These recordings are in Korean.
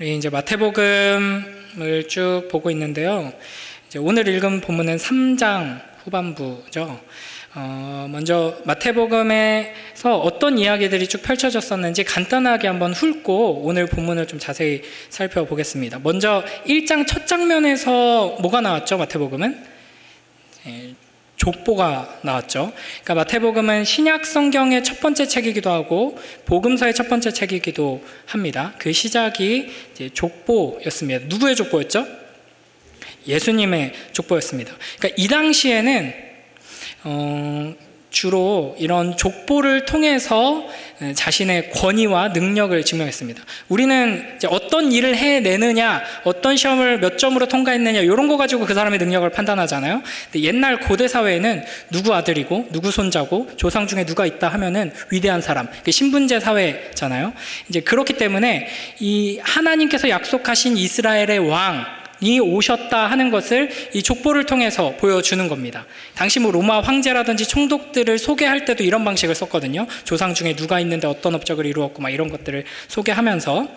우리 이제 마태복음을 쭉 보고 있는데요. 이제 오늘 읽은 본문은 3장 후반부죠. 먼저 마태복음에서 어떤 이야기들이 쭉 펼쳐졌었는지 간단하게 한번 훑고 오늘 본문을 좀 자세히 살펴보겠습니다. 먼저 1장 첫 장면에서 뭐가 나왔죠? 마태복음은? 족보가 나왔죠. 그러니까 마태복음은 신약 성경의 첫 번째 책이기도 하고 복음서의 첫 번째 책이기도 합니다. 그 시작이 이제 족보였습니다. 누구의 족보였죠? 예수님의 족보였습니다. 그러니까 이 당시에는 주로 이런 족보를 통해서 자신의 권위와 능력을 증명했습니다. 우리는 이제 어떤 일을 해내느냐, 어떤 시험을 몇 점으로 통과했느냐 이런 거 가지고 그 사람의 능력을 판단하잖아요. 근데 옛날 고대 사회에는 누구 아들이고 누구 손자고 조상 중에 누가 있다 하면은 위대한 사람, 신분제 사회잖아요. 이제 그렇기 때문에 이 하나님께서 약속하신 이스라엘의 왕이 오셨다 하는 것을 이 족보를 통해서 보여주는 겁니다. 당시 로마 황제라든지 총독들을 소개할 때도 이런 방식을 썼거든요. 조상 중에 누가 있는데 어떤 업적을 이루었고 막 이런 것들을 소개하면서,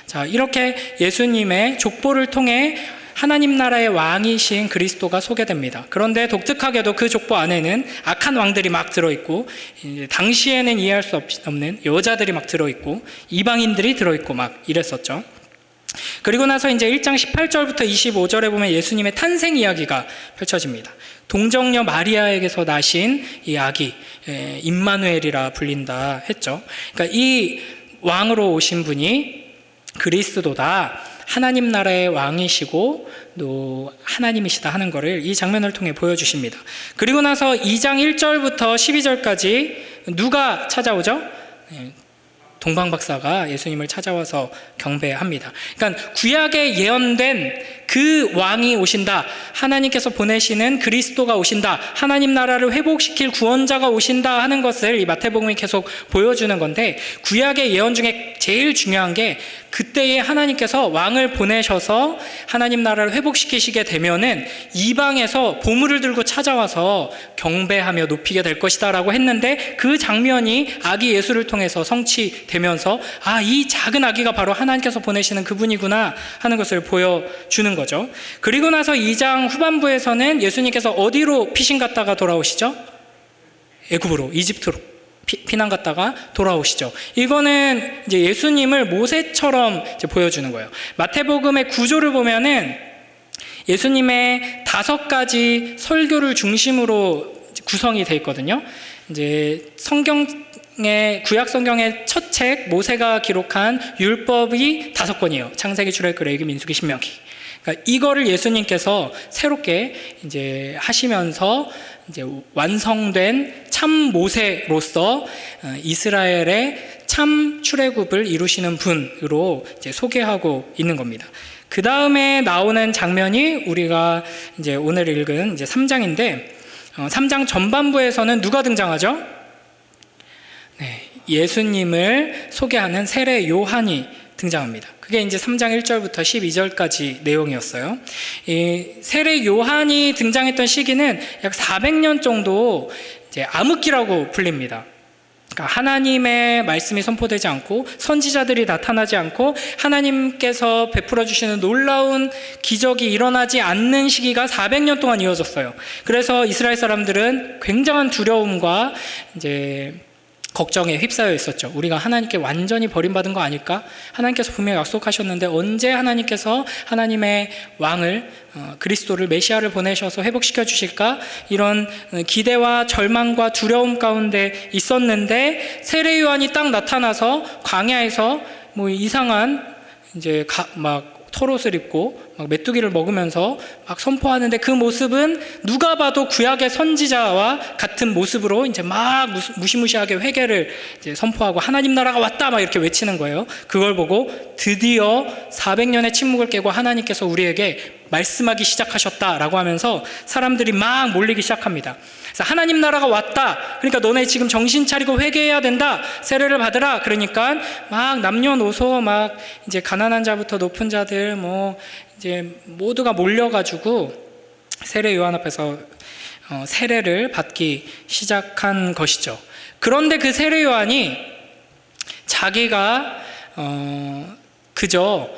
자, 이렇게 예수님의 족보를 통해 하나님 나라의 왕이신 그리스도가 소개됩니다. 그런데 독특하게도 그 족보 안에는 악한 왕들이 막 들어있고, 당시에는 이해할 수 없는 여자들이 막 들어있고 이방인들이 들어있고 막 이랬었죠. 그리고 나서 이제 1장 18절부터 25절에 보면 예수님의 탄생 이야기가 펼쳐집니다. 동정녀 마리아에게서 나신 이 아기, 임마누엘이라 불린다 했죠. 그러니까 이 왕으로 오신 분이 그리스도다, 하나님 나라의 왕이시고 또 하나님이시다 하는 것을 이 장면을 통해 보여주십니다. 그리고 나서 2장 1절부터 12절까지 누가 찾아오죠? 동방박사가 예수님을 찾아와서 경배합니다. 그러니까 구약에 예언된 그 왕이 오신다, 하나님께서 보내시는 그리스도가 오신다, 하나님 나라를 회복시킬 구원자가 오신다 하는 것을 이 마태복음이 계속 보여주는 건데, 구약의 예언 중에 제일 중요한 게 그때에 하나님께서 왕을 보내셔서 하나님 나라를 회복시키시게 되면은 이방에서 보물을 들고 찾아와서 경배하며 높이게 될 것이다 라고 했는데, 그 장면이 아기 예수를 통해서 성취되면서 이 작은 아기가 바로 하나님께서 보내시는 그분이구나 하는 것을 보여주는 거죠. 그리고 나서 2장 후반부에서는 예수님께서 어디로 피신 갔다가 돌아오시죠? 애굽으로, 이집트로 피난 갔다가 돌아오시죠. 이거는 이제 예수님을 모세처럼 이제 보여주는 거예요. 마태복음의 구조를 보면은 예수님의 5가지 설교를 중심으로 구성이 되어 있거든요. 이제 구약 성경의 첫 책 모세가 기록한 율법이 5권이에요. 창세기, 출애굽, 레위기, 민수기, 신명기. 그러니까 이거를 예수님께서 새롭게 이제 하시면서 이제 완성된 참 모세로서 이스라엘의 참 출애굽을 이루시는 분으로 이제 소개하고 있는 겁니다. 그 다음에 나오는 장면이 우리가 이제 오늘 읽은 이제 3장인데, 3장 전반부에서는 누가 등장하죠? 예수님을 소개하는 세례 요한이 등장합니다. 그게 이제 3장 1절부터 12절까지 내용이었어요. 이 세례 요한이 등장했던 시기는 약 400년 정도 이제 암흑기라고 불립니다. 그러니까 하나님의 말씀이 선포되지 않고 선지자들이 나타나지 않고 하나님께서 베풀어 주시는 놀라운 기적이 일어나지 않는 시기가 400년 동안 이어졌어요. 그래서 이스라엘 사람들은 굉장한 두려움과 이제 걱정에 휩싸여 있었죠. 우리가 하나님께 완전히 버림받은 거 아닐까? 하나님께서 분명히 약속하셨는데 언제 하나님께서 하나님의 왕을, 그리스도를, 메시아를 보내셔서 회복시켜 주실까? 이런 기대와 절망과 두려움 가운데 있었는데, 세례 요한이 딱 나타나서 광야에서 이상한 이제 막 털옷을 입고 막 메뚜기를 먹으면서 막 선포하는데, 그 모습은 누가 봐도 구약의 선지자와 같은 모습으로 이제 막 무시무시하게 회개를 이제 선포하고 하나님 나라가 왔다 막 이렇게 외치는 거예요. 그걸 보고 드디어 400년의 침묵을 깨고 하나님께서 우리에게 말씀하기 시작하셨다라고 하면서 사람들이 막 몰리기 시작합니다. 그래서 하나님 나라가 왔다, 그러니까 너네 지금 정신 차리고 회개해야 된다, 세례를 받으라. 그러니까 막 남녀노소 막 이제 가난한 자부터 높은 자들 이제 모두가 몰려가지고 세례 요한 앞에서 세례를 받기 시작한 것이죠. 그런데 그 세례 요한이 자기가 그저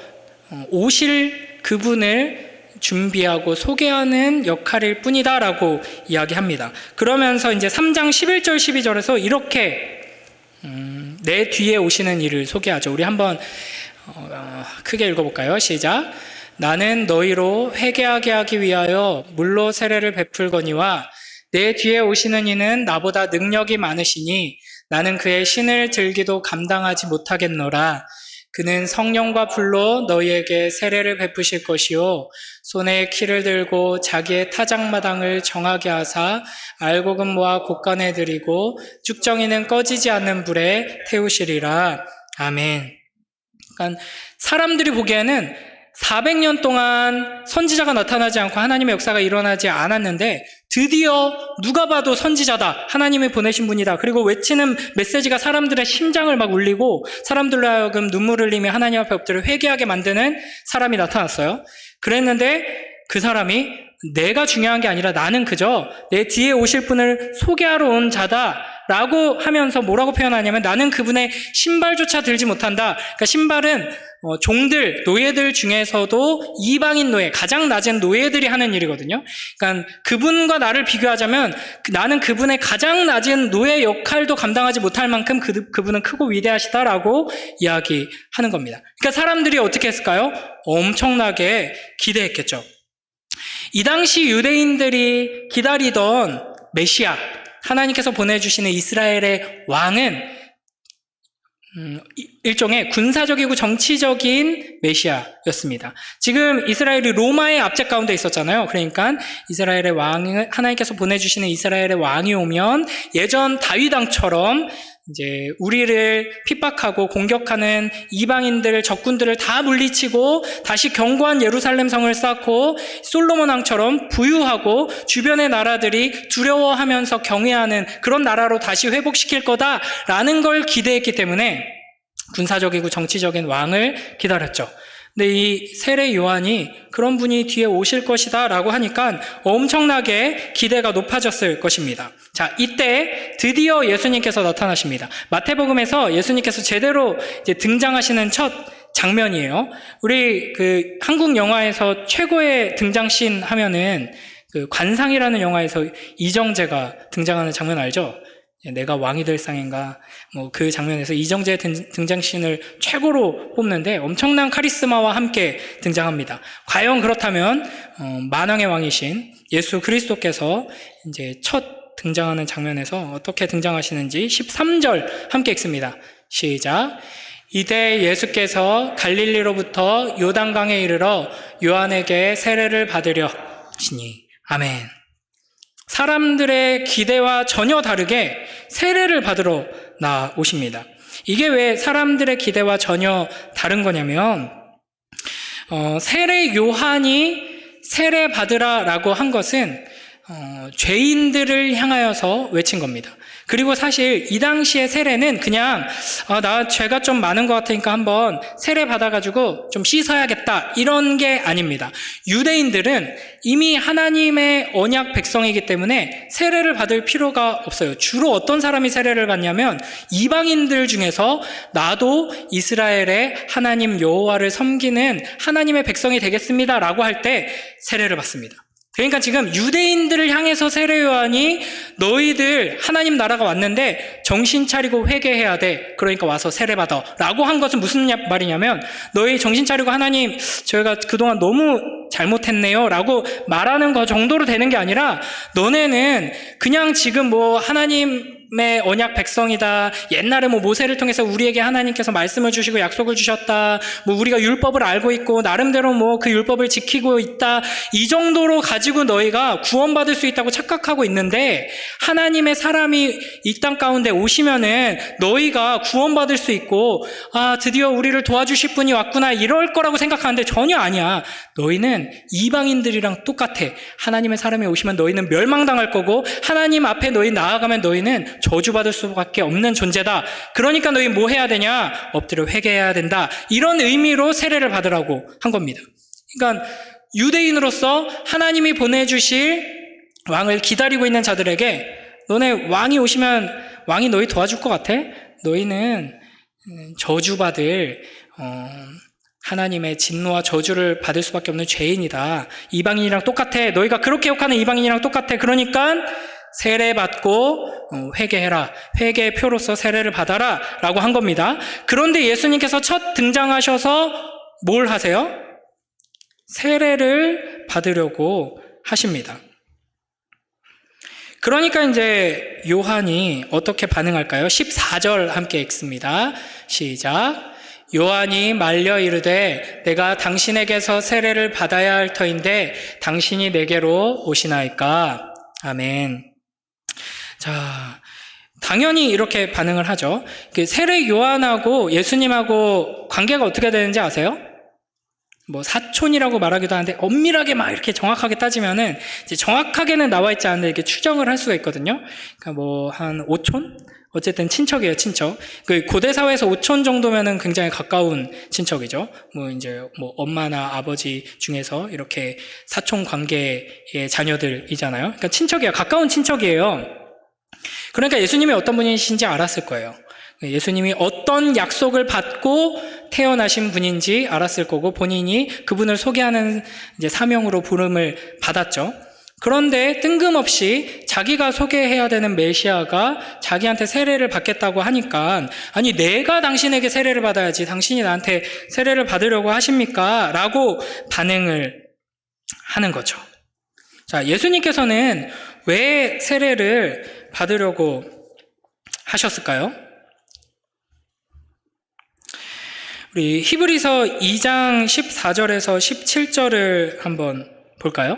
오실 그분을 준비하고 소개하는 역할일 뿐이다라고 이야기합니다. 그러면서 이제 3장 11절 12절에서 이렇게 내 뒤에 오시는 이를 소개하죠. 우리 한번 크게 읽어볼까요? 시작. 나는 너희로 회개하게 하기 위하여 물로 세례를 베풀거니와 내 뒤에 오시는 이는 나보다 능력이 많으시니 나는 그의 신을 들기도 감당하지 못하겠노라. 그는 성령과 불로 너희에게 세례를 베푸실 것이요 손에 키를 들고 자기의 타작마당을 정하게 하사 알곡은 모아 곳간에 들이고 쭉정이는 꺼지지 않는 불에 태우시리라. 아멘. 그러니까 사람들이 보기에는 400년 동안 선지자가 나타나지 않고 하나님의 역사가 일어나지 않았는데 드디어 누가 봐도 선지자다, 하나님이 보내신 분이다, 그리고 외치는 메시지가 사람들의 심장을 막 울리고 사람들로 하여금 눈물을 흘리며 하나님 앞에 엎드려 회개하게 만드는 사람이 나타났어요. 그랬는데 그 사람이 내가 중요한 게 아니라 나는 그저 내 뒤에 오실 분을 소개하러 온 자다 라고 하면서 뭐라고 표현하냐면 나는 그분의 신발조차 들지 못한다. 그러니까 신발은 종들, 노예들 중에서도 이방인 노예, 가장 낮은 노예들이 하는 일이거든요. 그러니까 그분과 나를 비교하자면 나는 그분의 가장 낮은 노예 역할도 감당하지 못할 만큼 그분은 크고 위대하시다라고 이야기하는 겁니다. 그러니까 사람들이 어떻게 했을까요? 엄청나게 기대했겠죠. 이 당시 유대인들이 기다리던 메시아, 하나님께서 보내주시는 이스라엘의 왕은 일종의 군사적이고 정치적인 메시아였습니다. 지금 이스라엘이 로마의 압제 가운데 있었잖아요. 그러니까 이스라엘의 왕을, 하나님께서 보내주시는 이스라엘의 왕이 오면 예전 다윗 왕처럼 이제 우리를 핍박하고 공격하는 이방인들, 적군들을 다 물리치고 다시 견고한 예루살렘 성을 쌓고 솔로몬 왕처럼 부유하고 주변의 나라들이 두려워하면서 경외하는 그런 나라로 다시 회복시킬 거다라는 걸 기대했기 때문에 군사적이고 정치적인 왕을 기다렸죠. 근데 이 세례 요한이 그런 분이 뒤에 오실 것이다 라고 하니까 엄청나게 기대가 높아졌을 것입니다. 자, 이때 드디어 예수님께서 나타나십니다. 마태복음에서 예수님께서 제대로 이제 등장하시는 첫 장면이에요. 우리 한국 영화에서 최고의 등장씬 하면은 관상이라는 영화에서 이정재가 등장하는 장면 알죠? 내가 왕이 될 상인가, 그 장면에서 이정재의 등장씬을 최고로 뽑는데 엄청난 카리스마와 함께 등장합니다. 과연 그렇다면 만왕의 왕이신 예수 그리스도께서 이제 첫 등장하는 장면에서 어떻게 등장하시는지 13절 함께 읽습니다. 시작. 이때 예수께서 갈릴리로부터 요단강에 이르러 요한에게 세례를 받으려 하시니. 아멘. 사람들의 기대와 전혀 다르게 세례를 받으러 나오십니다. 이게 왜 사람들의 기대와 전혀 다른 거냐면 세례 요한이 세례 받으라라고 한 것은 죄인들을 향하여서 외친 겁니다. 그리고 사실 이 당시의 세례는 그냥 나 죄가 좀 많은 것 같으니까 한번 세례 받아가지고 좀 씻어야겠다 이런 게 아닙니다. 유대인들은 이미 하나님의 언약 백성이기 때문에 세례를 받을 필요가 없어요. 주로 어떤 사람이 세례를 받냐면 이방인들 중에서 나도 이스라엘의 하나님 여호와를 섬기는 하나님의 백성이 되겠습니다 라고 할 때 세례를 받습니다. 그러니까 지금 유대인들을 향해서 세례 요한이 너희들 하나님 나라가 왔는데 정신 차리고 회개해야 돼. 그러니까 와서 세례 받아. 라고 한 것은 무슨 말이냐면 너희 정신 차리고 하나님 저희가 그동안 너무 잘못했네요. 라고 말하는 거 정도로 되는 게 아니라 너네는 그냥 지금 하나님의 언약 백성이다. 옛날에 모세를 통해서 우리에게 하나님께서 말씀을 주시고 약속을 주셨다. 우리가 율법을 알고 있고 나름대로 그 율법을 지키고 있다. 이 정도로 가지고 너희가 구원받을 수 있다고 착각하고 있는데 하나님의 사람이 이 땅 가운데 오시면은 너희가 구원받을 수 있고 드디어 우리를 도와주실 분이 왔구나 이럴 거라고 생각하는데 전혀 아니야. 너희는 이방인들이랑 똑같아. 하나님의 사람이 오시면 너희는 멸망당할 거고 하나님 앞에 너희 나아가면 너희는 저주받을 수밖에 없는 존재다. 그러니까 너희 뭐 해야 되냐? 엎드려 회개해야 된다. 이런 의미로 세례를 받으라고 한 겁니다. 그러니까 유대인으로서 하나님이 보내주실 왕을 기다리고 있는 자들에게 너네 왕이 오시면 왕이 너희 도와줄 것 같아? 너희는 저주받을 하나님의 진노와 저주를 받을 수밖에 없는 죄인이다. 이방인이랑 똑같아. 너희가 그렇게 욕하는 이방인이랑 똑같아. 그러니까 세례받고 회개해라. 회개의 표로서 세례를 받아라 라고 한 겁니다. 그런데 예수님께서 첫 등장하셔서 뭘 하세요? 세례를 받으려고 하십니다. 그러니까 이제 요한이 어떻게 반응할까요? 14절 함께 읽습니다. 시작. 요한이 말려 이르되 내가 당신에게서 세례를 받아야 할 터인데 당신이 내게로 오시나이까? 아멘. 자, 당연히 이렇게 반응을 하죠. 세례 요한하고 예수님하고 관계가 어떻게 되는지 아세요? 뭐 사촌이라고 말하기도 하는데 엄밀하게 막 이렇게 정확하게 따지면은 이제 정확하게는 나와 있지 않은데 이렇게 추정을 할 수가 있거든요. 그러니까 뭐 한 5촌? 어쨌든 친척이에요, 친척. 그 고대 사회에서 5촌 정도면은 굉장히 가까운 친척이죠. 뭐 이제 뭐 엄마나 아버지 중에서 이렇게 사촌 관계의 자녀들이잖아요. 그러니까 친척이에요. 가까운 친척이에요. 그러니까 예수님이 어떤 분이신지 알았을 거예요. 예수님이 어떤 약속을 받고 태어나신 분인지 알았을 거고 본인이 그분을 소개하는 이제 사명으로 부름을 받았죠. 그런데 뜬금없이 자기가 소개해야 되는 메시아가 자기한테 세례를 받겠다고 하니까 아니 내가 당신에게 세례를 받아야지 당신이 나한테 세례를 받으려고 하십니까? 라고 반응을 하는 거죠. 자, 예수님께서는 왜 세례를 받으려고 하셨을까요? 우리 히브리서 2장 14절에서 17절을 한번 볼까요?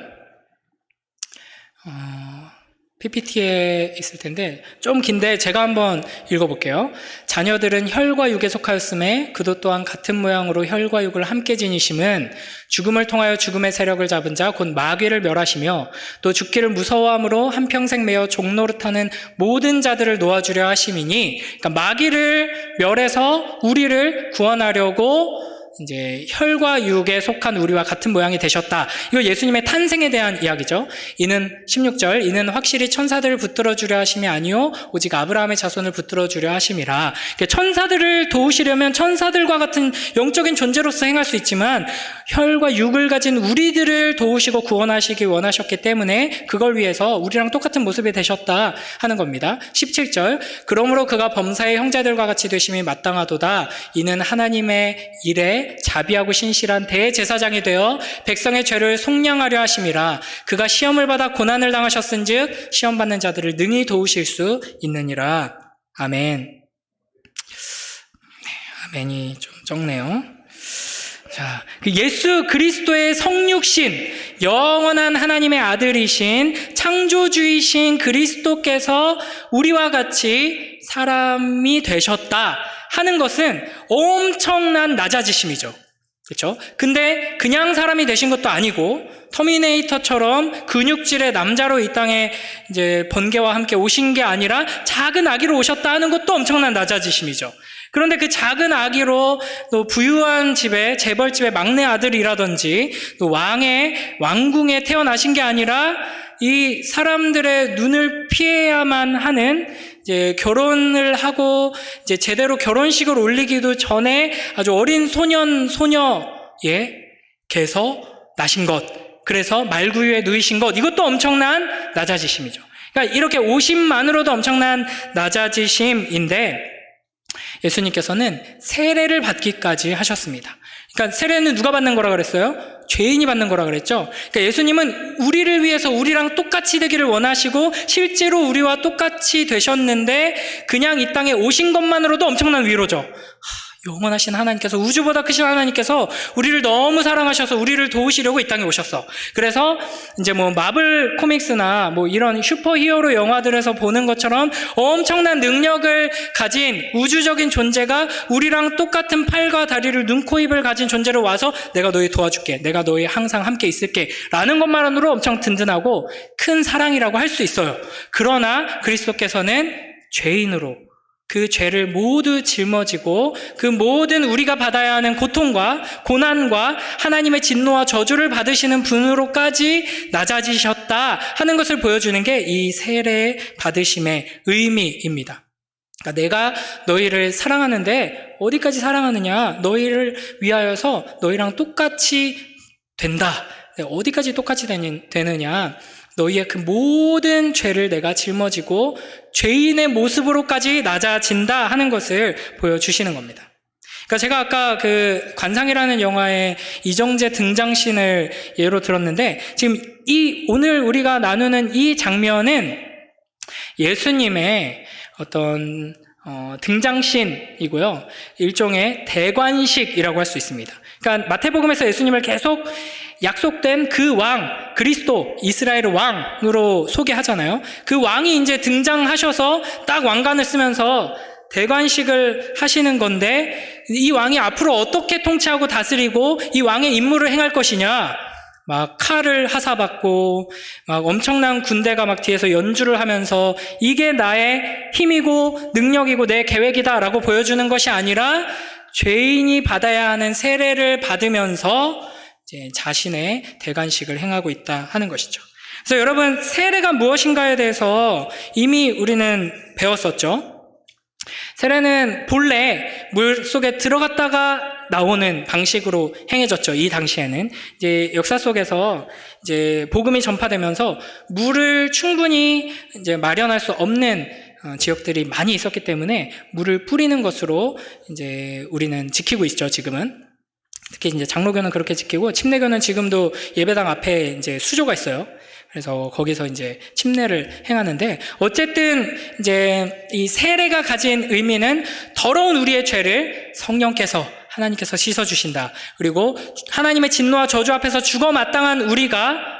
PPT에 있을 텐데 좀 긴데 제가 한번 읽어볼게요. 자녀들은 혈과 육에 속하였음에 그도 또한 같은 모양으로 혈과 육을 함께 지니심은 죽음을 통하여 죽음의 세력을 잡은 자 곧 마귀를 멸하시며 또 죽기를 무서워함으로 한평생 매어 종노릇하는 모든 자들을 놓아주려 하심이니, 그러니까 마귀를 멸해서 우리를 구원하려고 이제 혈과 육에 속한 우리와 같은 모양이 되셨다. 이거 예수님의 탄생에 대한 이야기죠. 이는 16절 이는 확실히 천사들을 붙들어 주려 하심이 아니요 오직 아브라함의 자손을 붙들어 주려 하심이라. 천사들을 도우시려면 천사들과 같은 영적인 존재로서 행할 수 있지만 혈과 육을 가진 우리들을 도우시고 구원하시기 원하셨기 때문에 그걸 위해서 우리랑 똑같은 모습이 되셨다 하는 겁니다. 17절 그러므로 그가 범사의 형제들과 같이 되심이 마땅하도다. 이는 하나님의 일에 자비하고 신실한 대제사장이 되어 백성의 죄를 속량하려 하심이라. 그가 시험을 받아 고난을 당하셨은즉 시험 받는 자들을 능히 도우실 수 있느니라. 아멘. 아멘이 좀 적네요. 자, 예수 그리스도의 성육신, 영원한 하나님의 아들이신 창조주이신 그리스도께서 우리와 같이 사람이 되셨다 하는 것은 엄청난 낮아지심이죠. 그렇죠? 근데 그냥 사람이 되신 것도 아니고 터미네이터처럼 근육질의 남자로 이 땅에 이제 번개와 함께 오신 게 아니라 작은 아기로 오셨다 하는 것도 엄청난 낮아지심이죠. 그런데 그 작은 아기로 또 부유한 집에 재벌집의 막내 아들이라든지 또 왕궁에 태어나신 게 아니라 이 사람들의 눈을 피해야만 하는 이제 결혼을 하고 이제 제대로 결혼식을 올리기도 전에 아주 어린 소녀에게서 나신 것, 그래서 말구유에 누이신 것, 이것도 엄청난 낮아지심이죠. 그러니까 이렇게 오심만으로도 엄청난 낮아지심인데 예수님께서는 세례를 받기까지 하셨습니다. 그러니까 세례는 누가 받는 거라 그랬어요? 죄인이 받는 거라 그랬죠. 그러니까 예수님은 우리를 위해서 우리랑 똑같이 되기를 원하시고 실제로 우리와 똑같이 되셨는데 그냥 이 땅에 오신 것만으로도 엄청난 위로죠. 영원하신 하나님께서, 우주보다 크신 하나님께서 우리를 너무 사랑하셔서 우리를 도우시려고 이 땅에 오셨어. 그래서 이제 뭐 마블 코믹스나 뭐 이런 슈퍼히어로 영화들에서 보는 것처럼 엄청난 능력을 가진 우주적인 존재가 우리랑 똑같은 팔과 다리를, 눈, 코, 입을 가진 존재로 와서 내가 너희 도와줄게, 내가 너희 항상 함께 있을게 라는 것만으로 엄청 든든하고 큰 사랑이라고 할 수 있어요. 그러나 그리스도께서는 죄인으로 그 죄를 모두 짊어지고 그 모든 우리가 받아야 하는 고통과 고난과 하나님의 진노와 저주를 받으시는 분으로까지 낮아지셨다 하는 것을 보여주는 게 이 세례 받으심의 의미입니다. 그러니까 내가 너희를 사랑하는데 어디까지 사랑하느냐? 너희를 위하여서 너희랑 똑같이 된다. 어디까지 똑같이 되느냐? 너희의 그 모든 죄를 내가 짊어지고 죄인의 모습으로까지 낮아진다 하는 것을 보여주시는 겁니다. 그러니까 제가 아까 그 관상이라는 영화의 이정재 등장신을 예로 들었는데, 지금 오늘 우리가 나누는 이 장면은 예수님의 어떤 등장신이고요. 일종의 대관식이라고 할 수 있습니다. 그러니까 마태복음에서 예수님을 계속 약속된 그 왕, 그리스도, 이스라엘의 왕으로 소개하잖아요. 그 왕이 이제 등장하셔서 딱 왕관을 쓰면서 대관식을 하시는 건데, 이 왕이 앞으로 어떻게 통치하고 다스리고 이 왕의 임무를 행할 것이냐, 막 칼을 하사받고 막 엄청난 군대가 막 뒤에서 연주를 하면서 이게 나의 힘이고 능력이고 내 계획이다라고 보여주는 것이 아니라 죄인이 받아야 하는 세례를 받으면서 이제 자신의 대관식을 행하고 있다 하는 것이죠. 그래서 여러분, 세례가 무엇인가에 대해서 이미 우리는 배웠었죠. 세례는 본래 물 속에 들어갔다가 나오는 방식으로 행해졌죠. 이 당시에는 이제 역사 속에서 이제 복음이 전파되면서 물을 충분히 이제 마련할 수 없는 지역들이 많이 있었기 때문에 물을 뿌리는 것으로 이제 우리는 지키고 있죠. 지금은 특히 이제 장로교는 그렇게 지키고, 침례교는 지금도 예배당 앞에 이제 수조가 있어요. 그래서 거기서 이제 침례를 행하는데, 어쨌든 이제 이 세례가 가진 의미는 더러운 우리의 죄를 성령께서, 하나님께서 씻어주신다. 그리고 하나님의 진노와 저주 앞에서 죽어 마땅한 우리가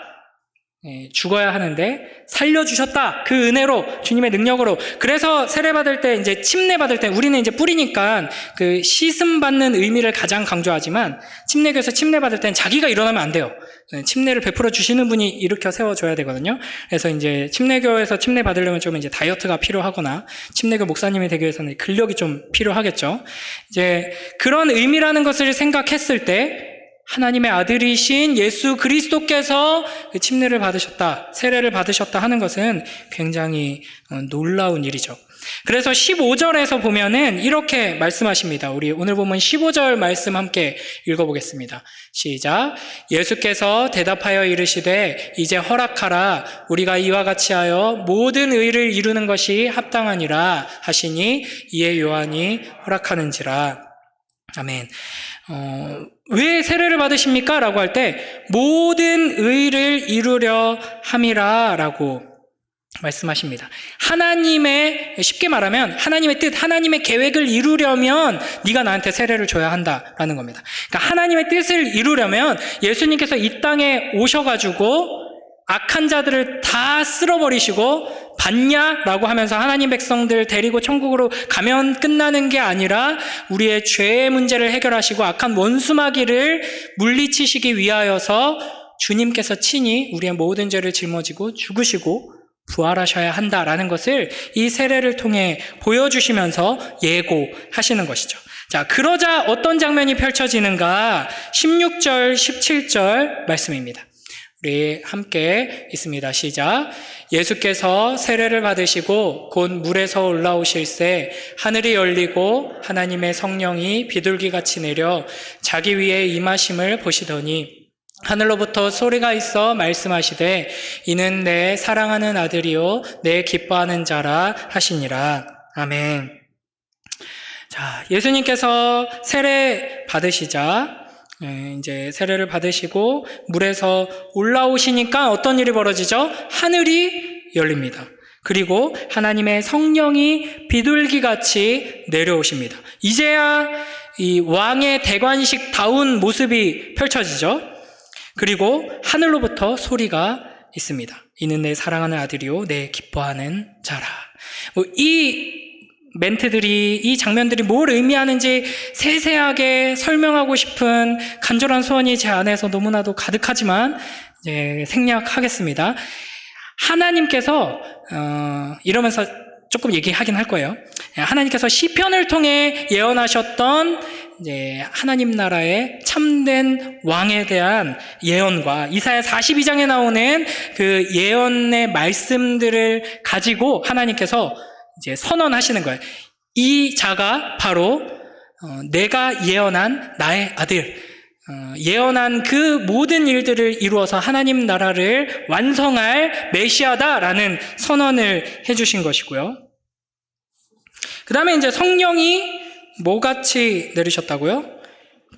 죽어야 하는데 살려주셨다. 그 은혜로, 주님의 능력으로. 그래서 세례받을 때, 이제 침례받을 때 우리는 이제 뿌리니까 그 씻음받는 의미를 가장 강조하지만, 침례교에서 침례받을 때는 자기가 일어나면 안 돼요. 침례를 베풀어 주시는 분이 일으켜 세워줘야 되거든요. 그래서 이제 침례교에서 침례 받으려면 좀 이제 다이어트가 필요하거나, 침례교 목사님이 되기 위해서는 근력이 좀 필요하겠죠. 이제 그런 의미라는 것을 생각했을 때, 하나님의 아들이신 예수 그리스도께서 침례를 받으셨다, 세례를 받으셨다 하는 것은 굉장히 놀라운 일이죠. 그래서 15절에서 보면은 이렇게 말씀하십니다. 우리 오늘 보면 15절 말씀 함께 읽어보겠습니다. 시작. 예수께서 대답하여 이르시되 이제 허락하라. 우리가 이와 같이 하여 모든 의를 이루는 것이 합당하니라 하시니 이에 요한이 허락하는지라. 아멘. 왜 세례를 받으십니까? 라고 할 때 모든 의를 이루려 함이라 라고 말씀하십니다. 하나님의, 쉽게 말하면 하나님의 뜻, 하나님의 계획을 이루려면 네가 나한테 세례를 줘야 한다라는 겁니다. 그러니까 하나님의 뜻을 이루려면 예수님께서 이 땅에 오셔가지고 악한 자들을 다 쓸어버리시고 받냐라고 하면서 하나님 백성들 데리고 천국으로 가면 끝나는 게 아니라 우리의 죄의 문제를 해결하시고 악한 원수마귀를 물리치시기 위하여서 주님께서 친히 우리의 모든 죄를 짊어지고 죽으시고 부활하셔야 한다라는 것을 이 세례를 통해 보여주시면서 예고하시는 것이죠. 자, 그러자 어떤 장면이 펼쳐지는가? 16절, 17절 말씀입니다. 우리 함께 있습니다. 시작. 예수께서 세례를 받으시고 곧 물에서 올라오실새 하늘이 열리고 하나님의 성령이 비둘기같이 내려 자기 위에 임하심을 보시더니 하늘로부터 소리가 있어 말씀하시되 이는 내 사랑하는 아들이요 내 기뻐하는 자라 하시니라. 아멘. 자, 예수님께서 세례 받으시자 이제 세례를 받으시고 물에서 올라오시니까 어떤 일이 벌어지죠? 하늘이 열립니다. 그리고 하나님의 성령이 비둘기같이 내려오십니다. 이제야 이 왕의 대관식다운 모습이 펼쳐지죠. 그리고 하늘로부터 소리가 있습니다. 이는 내 사랑하는 아들이요 내 기뻐하는 자라. 이 멘트들이, 이 장면들이 뭘 의미하는지 세세하게 설명하고 싶은 간절한 소원이 제 안에서 너무나도 가득하지만 이제 생략하겠습니다. 하나님께서 이러면서 조금 얘기하긴 할 거예요. 하나님께서 시편을 통해 예언하셨던 이제 하나님 나라의 참된 왕에 대한 예언과 이사야 42장에 나오는 그 예언의 말씀들을 가지고 하나님께서 이제 선언하시는 거예요. 이 자가 바로 내가 예언한 나의 아들, 예언한 그 모든 일들을 이루어서 하나님 나라를 완성할 메시아다라는 선언을 해주신 것이고요. 그 다음에 이제 성령이 뭐같이 내리셨다고요?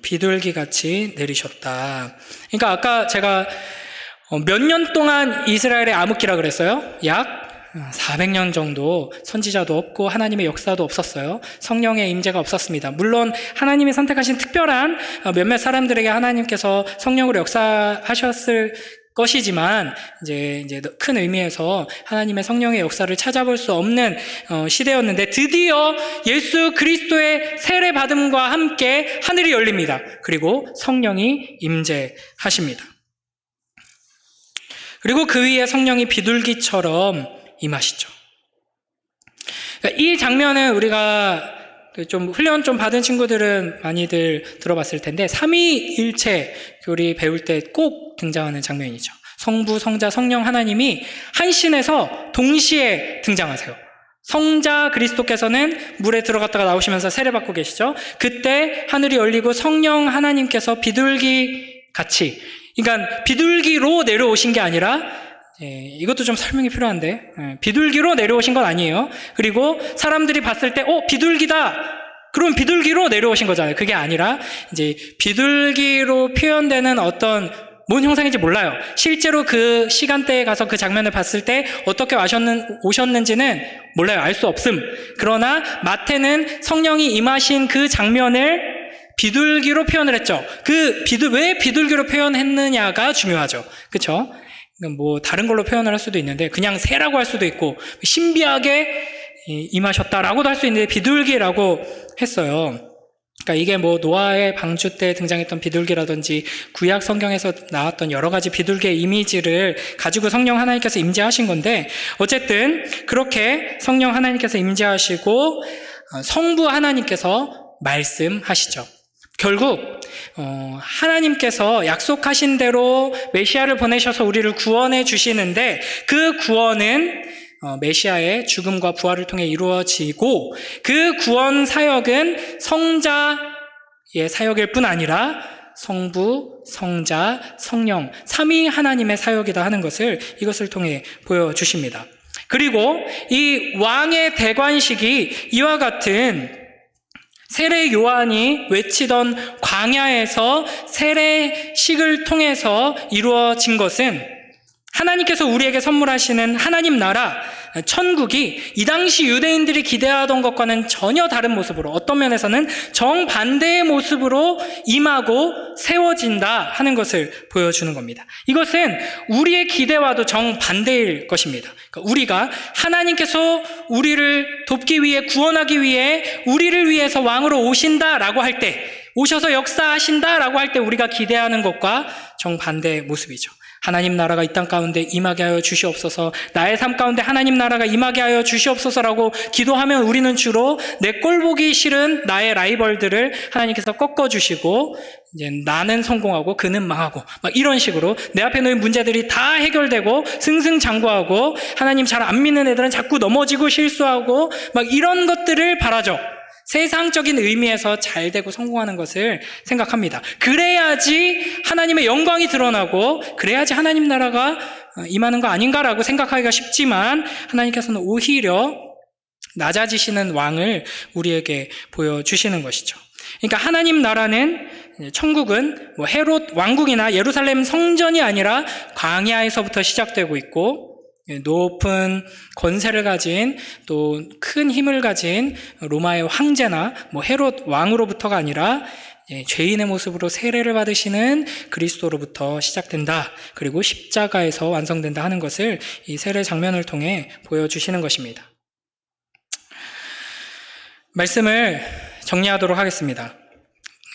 비둘기같이 내리셨다. 그러니까 아까 제가 몇 년 동안 이스라엘의 암흑기라 그랬어요? 약 400년 정도 선지자도 없고 하나님의 역사도 없었어요. 성령의 임재가 없었습니다. 물론 하나님이 선택하신 특별한 몇몇 사람들에게 하나님께서 성령으로 역사하셨을 것이지만 이제 큰 의미에서 하나님의 성령의 역사를 찾아볼 수 없는 시대였는데 드디어 예수 그리스도의 세례 받음과 함께 하늘이 열립니다. 그리고 성령이 임재하십니다. 그리고 그 위에 성령이 비둘기처럼 임하시죠. 이 장면은 우리가 좀 훈련 좀 받은 친구들은 많이들 들어봤을 텐데 삼위일체 교리 배울 때 꼭 등장하는 장면이죠. 성부, 성자, 성령 하나님이 한 씬에서 동시에 등장하세요. 성자 그리스도께서는 물에 들어갔다가 나오시면서 세례받고 계시죠. 그때 하늘이 열리고 성령 하나님께서 비둘기 같이, 그러니까 비둘기로 내려오신 게 아니라 이것도 좀 설명이 필요한데 비둘기로 내려오신 건 아니에요. 그리고 사람들이 봤을 때 비둘기다, 그럼 비둘기로 내려오신 거잖아요. 그게 아니라 이제 비둘기로 표현되는 어떤 뭔 형상인지 몰라요. 실제로 그 시간대에 가서 그 장면을 봤을 때 어떻게 오셨는지는 몰라요. 알 수 없음. 그러나 마태는 성령이 임하신 그 장면을 비둘기로 표현을 했죠. 왜 비둘기로 표현했느냐가 중요하죠. 그렇죠? 뭐 다른 걸로 표현을 할 수도 있는데 그냥 새라고 할 수도 있고 신비하게 임하셨다라고도 할 수 있는데 비둘기라고 했어요. 그러니까 이게 뭐 노아의 방주 때 등장했던 비둘기라든지 구약 성경에서 나왔던 여러 가지 비둘기의 이미지를 가지고 성령 하나님께서 임재하신 건데 어쨌든 그렇게 성령 하나님께서 임재하시고 성부 하나님께서 말씀하시죠. 결국 하나님께서 약속하신 대로 메시아를 보내셔서 우리를 구원해 주시는데 그 구원은 메시아의 죽음과 부활을 통해 이루어지고 그 구원 사역은 성자의 사역일 뿐 아니라 성부, 성자, 성령 삼위 하나님의 사역이다 하는 것을 이것을 통해 보여주십니다. 그리고 이 왕의 대관식이 이와 같은 세례 요한이 외치던 광야에서 세례식을 통해서 이루어진 것은 하나님께서 우리에게 선물하시는 하나님 나라, 천국이 이 당시 유대인들이 기대하던 것과는 전혀 다른 모습으로, 어떤 면에서는 정반대의 모습으로 임하고 세워진다 하는 것을 보여주는 겁니다. 이것은 우리의 기대와도 정반대일 것입니다. 그러니까 우리가 하나님께서 우리를 돕기 위해, 구원하기 위해 우리를 위해서 왕으로 오신다라고 할 때, 오셔서 역사하신다라고 할 때 우리가 기대하는 것과 정반대의 모습이죠. 하나님 나라가 이 땅 가운데 임하게 하여 주시옵소서, 나의 삶 가운데 하나님 나라가 임하게 하여 주시옵소서라고 기도하면 우리는 주로 내 꼴 보기 싫은 나의 라이벌들을 하나님께서 꺾어주시고 이제 나는 성공하고 그는 망하고 막 이런 식으로 내 앞에 놓인 문제들이 다 해결되고 승승장구하고 하나님 잘 안 믿는 애들은 자꾸 넘어지고 실수하고 막 이런 것들을 바라죠. 세상적인 의미에서 잘 되고 성공하는 것을 생각합니다. 그래야지 하나님의 영광이 드러나고 그래야지 하나님 나라가 임하는 거 아닌가라고 생각하기가 쉽지만 하나님께서는 오히려 낮아지시는 왕을 우리에게 보여주시는 것이죠. 그러니까 하나님 나라는, 천국은 뭐 헤롯 왕국이나 예루살렘 성전이 아니라 광야에서부터 시작되고 있고 높은 권세를 가진 또 큰 힘을 가진 로마의 황제나 뭐 헤롯 왕으로부터가 아니라 죄인의 모습으로 세례를 받으시는 그리스도로부터 시작된다. 그리고 십자가에서 완성된다 하는 것을 이 세례 장면을 통해 보여주시는 것입니다. 말씀을 정리하도록 하겠습니다.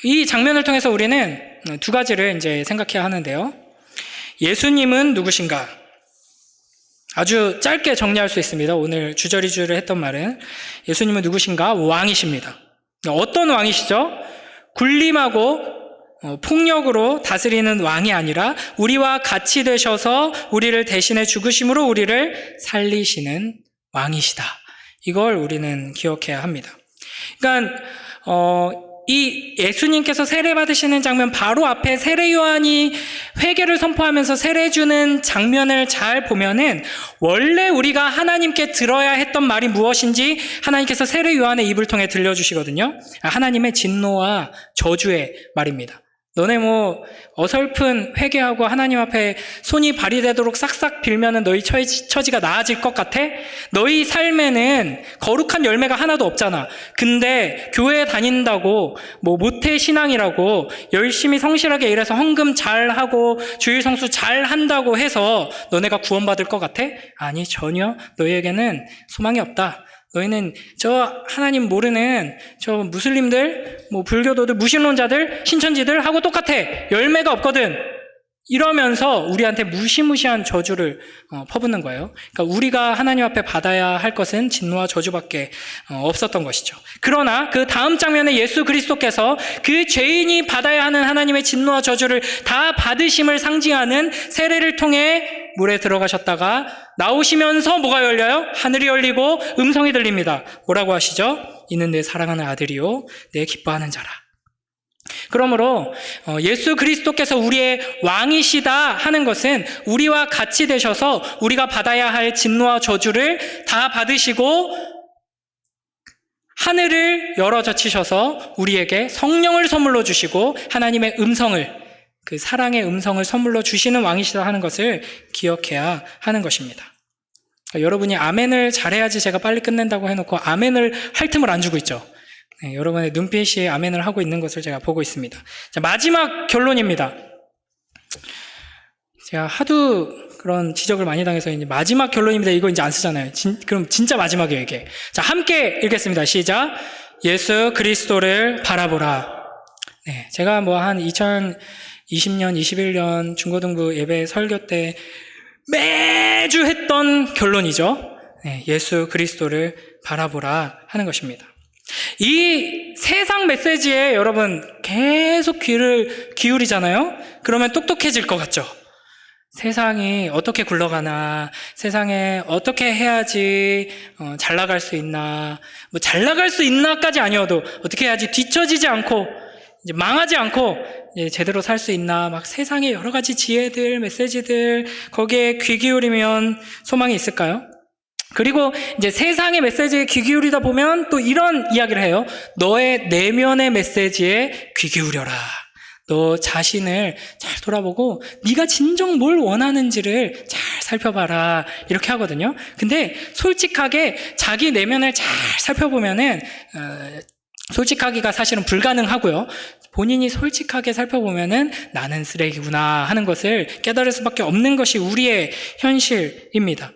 이 장면을 통해서 우리는 두 가지를 이제 생각해야 하는데요. 예수님은 누구신가? 아주 짧게 정리할 수 있습니다. 오늘 주저리주를 했던 말은 예수님은 누구신가? 왕이십니다. 어떤 왕이시죠? 군림하고 폭력으로 다스리는 왕이 아니라 우리와 같이 되셔서 우리를 대신해 죽으심으로 우리를 살리시는 왕이시다. 이걸 우리는 기억해야 합니다. 그러니까 이 예수님께서 세례 받으시는 장면 바로 앞에 세례 요한이 회개를 선포하면서 세례 주는 장면을 잘 보면은 원래 우리가 하나님께 들어야 했던 말이 무엇인지 하나님께서 세례 요한의 입을 통해 들려주시거든요. 하나님의 진노와 저주의 말입니다. 너네 어설픈 회개하고 하나님 앞에 손이 발휘되도록 싹싹 빌면은 너희 처지가 나아질 것 같아? 너희 삶에는 거룩한 열매가 하나도 없잖아. 근데 교회에 다닌다고 모태 신앙이라고 열심히 성실하게 일해서 헌금 잘하고 주일 성수 잘한다고 해서 너네가 구원받을 것 같아? 아니, 전혀. 너희에게는 소망이 없다. 너희는 저 하나님 모르는 저 무슬림들, 불교도들, 무신론자들, 신천지들 하고 똑같아. 열매가 없거든. 이러면서 우리한테 무시무시한 저주를 퍼붓는 거예요. 그러니까 우리가 하나님 앞에 받아야 할 것은 진노와 저주밖에 없었던 것이죠. 그러나 그 다음 장면에 예수 그리스도께서 그 죄인이 받아야 하는 하나님의 진노와 저주를 다 받으심을 상징하는 세례를 통해 물에 들어가셨다가 나오시면서 뭐가 열려요? 하늘이 열리고 음성이 들립니다. 뭐라고 하시죠? 이는 내 사랑하는 아들이요 내 기뻐하는 자라. 그러므로 예수 그리스도께서 우리의 왕이시다 하는 것은 우리와 같이 되셔서 우리가 받아야 할 진노와 저주를 다 받으시고 하늘을 열어 젖히셔서 우리에게 성령을 선물로 주시고 하나님의 음성을, 그 사랑의 음성을 선물로 주시는 왕이시다 하는 것을 기억해야 하는 것입니다. 그러니까 여러분이 아멘을 잘해야지 제가 빨리 끝낸다고 해놓고 아멘을 할 틈을 안 주고 있죠. 네, 여러분의 눈빛이 아멘을 하고 있는 것을 제가 보고 있습니다. 자, 마지막 결론입니다. 제가 하도 그런 지적을 많이 당해서 이제 마지막 결론입니다. 이거 이제 안 쓰잖아요. 그럼 진짜 마지막이에요, 이게. 자, 함께 읽겠습니다. 시작. 예수 그리스도를 바라보라. 네, 제가 한 2020년, 21년 중고등부 예배 설교 때 매주 했던 결론이죠. 네, 예수 그리스도를 바라보라 하는 것입니다. 이 세상 메시지에 여러분 계속 귀를 기울이잖아요. 그러면 똑똑해질 것 같죠. 세상이 어떻게 굴러가나, 세상에 어떻게 해야지 잘 나갈 수 있나, 잘 나갈 수 있나까지 아니어도 어떻게 해야지 뒤처지지 않고 이제 망하지 않고 이제 제대로 살 수 있나, 막 세상의 여러 가지 지혜들, 메시지들 거기에 귀 기울이면 소망이 있을까요? 그리고 이제 세상의 메시지에 귀 기울이다 보면 또 이런 이야기를 해요. 너의 내면의 메시지에 귀 기울여라. 너 자신을 잘 돌아보고 네가 진정 뭘 원하는지를 잘 살펴봐라. 이렇게 하거든요. 근데 솔직하게 자기 내면을 잘 살펴보면은 솔직하기가 사실은 불가능하고요. 본인이 솔직하게 살펴보면은 나는 쓰레기구나 하는 것을 깨달을 수밖에 없는 것이 우리의 현실입니다.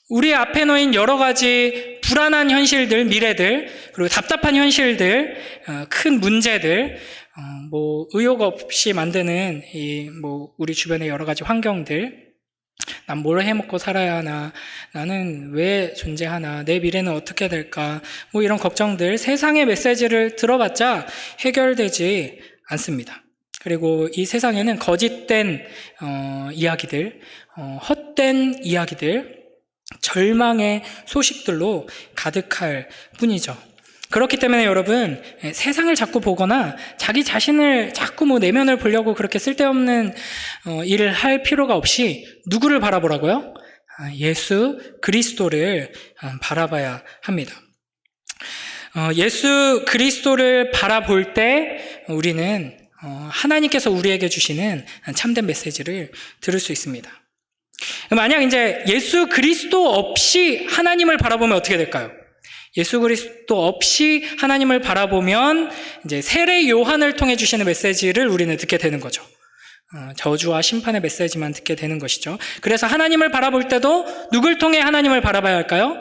우리 앞에 놓인 여러 가지 불안한 현실들, 미래들, 그리고 답답한 현실들, 큰 문제들, 의욕 없이 만드는 우리 주변의 여러 가지 환경들, 난 뭘 해먹고 살아야 하나, 나는 왜 존재하나, 내 미래는 어떻게 될까, 이런 걱정들, 세상의 메시지를 들어봤자 해결되지 않습니다. 그리고 이 세상에는 거짓된 이야기들, 헛된 이야기들, 절망의 소식들로 가득할 뿐이죠. 그렇기 때문에 여러분, 세상을 자꾸 보거나 자기 자신을 자꾸 내면을 보려고 그렇게 쓸데없는 일을 할 필요가 없이 누구를 바라보라고요? 예수 그리스도를 바라봐야 합니다. 예수 그리스도를 바라볼 때 우리는 하나님께서 우리에게 주시는 참된 메시지를 들을 수 있습니다. 만약 이제 예수 그리스도 없이 하나님을 바라보면 어떻게 될까요? 예수 그리스도 없이 하나님을 바라보면 이제 세례 요한을 통해 주시는 메시지를 우리는 듣게 되는 거죠. 저주와 심판의 메시지만 듣게 되는 것이죠. 그래서 하나님을 바라볼 때도 누굴 통해 하나님을 바라봐야 할까요?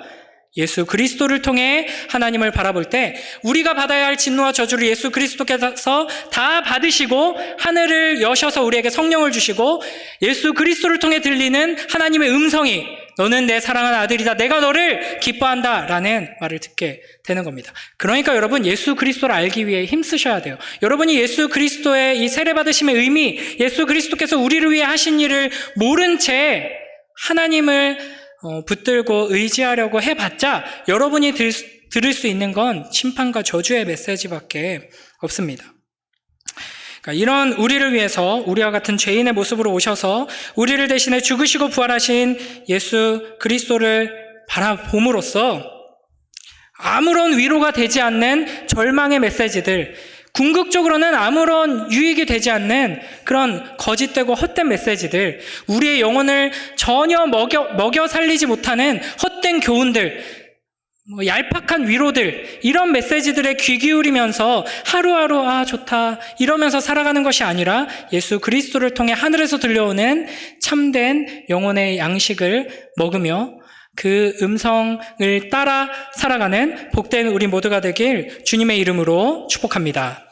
예수 그리스도를 통해 하나님을 바라볼 때 우리가 받아야 할 진노와 저주를 예수 그리스도께서 다 받으시고 하늘을 여셔서 우리에게 성령을 주시고 예수 그리스도를 통해 들리는 하나님의 음성이 너는 내 사랑하는 아들이다, 내가 너를 기뻐한다 라는 말을 듣게 되는 겁니다. 그러니까 여러분, 예수 그리스도를 알기 위해 힘쓰셔야 돼요. 여러분이 예수 그리스도의 이 세례받으심의 의미, 예수 그리스도께서 우리를 위해 하신 일을 모른 채 하나님을 붙들고 의지하려고 해봤자 여러분이 들을 수 있는 건 심판과 저주의 메시지밖에 없습니다. 그러니까 이런 우리를 위해서 우리와 같은 죄인의 모습으로 오셔서 우리를 대신해 죽으시고 부활하신 예수 그리스도를 바라봄으로써 아무런 위로가 되지 않는 절망의 메시지들, 궁극적으로는 아무런 유익이 되지 않는 그런 거짓되고 헛된 메시지들, 우리의 영혼을 전혀 먹여 살리지 못하는 헛된 교훈들, 얄팍한 위로들, 이런 메시지들에 귀 기울이면서 하루하루 좋다 이러면서 살아가는 것이 아니라 예수 그리스도를 통해 하늘에서 들려오는 참된 영혼의 양식을 먹으며 그 음성을 따라 살아가는 복된 우리 모두가 되길 주님의 이름으로 축복합니다.